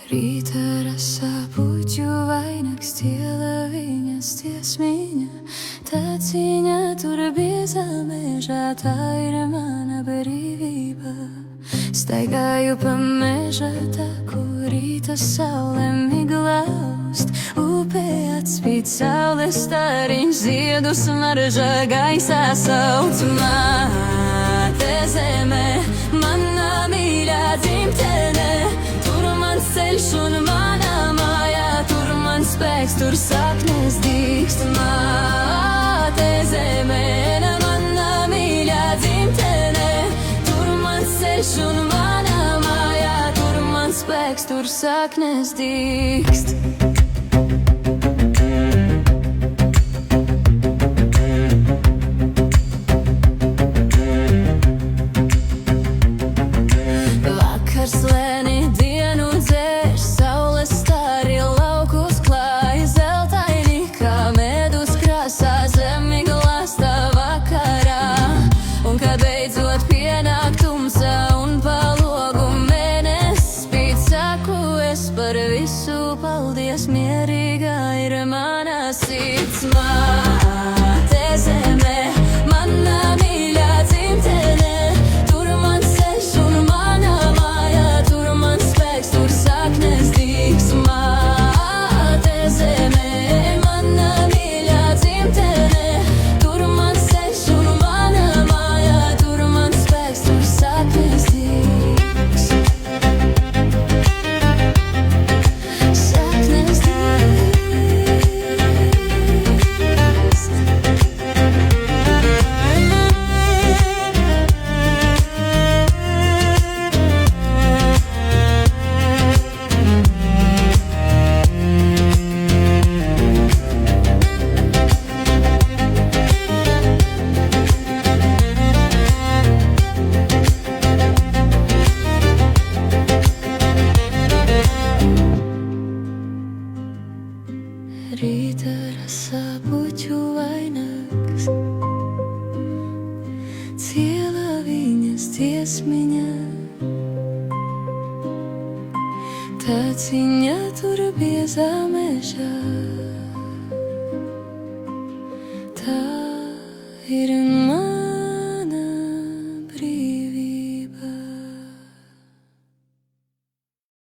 Rīta rasa puķu vainags, tiela viņas tiesmiņa, tā cīņa tur biezā mežā, tā ir mana brīvība. Staigāju pa meža taku, rīta saule miglaust, upē atspīd saules stariņš, ziedu smarža gaisā sauc. Māte zeme, mana mīļā dzimtene, tur mans ceļš un manā mājā, tur mans spēks, tur saknes dīkst. Māte zeme, mana mīļā dzimtene, tur mans ceļš un manā mājā, tur mans spēks, tur saknes dīkst. Lēni dienu dzēš, saules stari laukus klāj, zeltaini kā medus krāsā, zemi glāstā vakarā. Un kad beidzot pienāk tumsa un pa logu mēnesis spīd, saku es par visu paldies, mierīga ir mana sirds. Māte zeme, mana mīļā dzimtene, tur mans ceļš un manā mājā, tur mans spēks, tur saknes dīgs. Māte zeme, mana mīļā dzimtene, tur mans ceļš un manā mājā, tur mans spēks, tur saknes dīgs. Saknes dīgs. Rīta rasa puķu vainags, ciela viņas tiesmiņa, tā ciņa tur biezā mežā.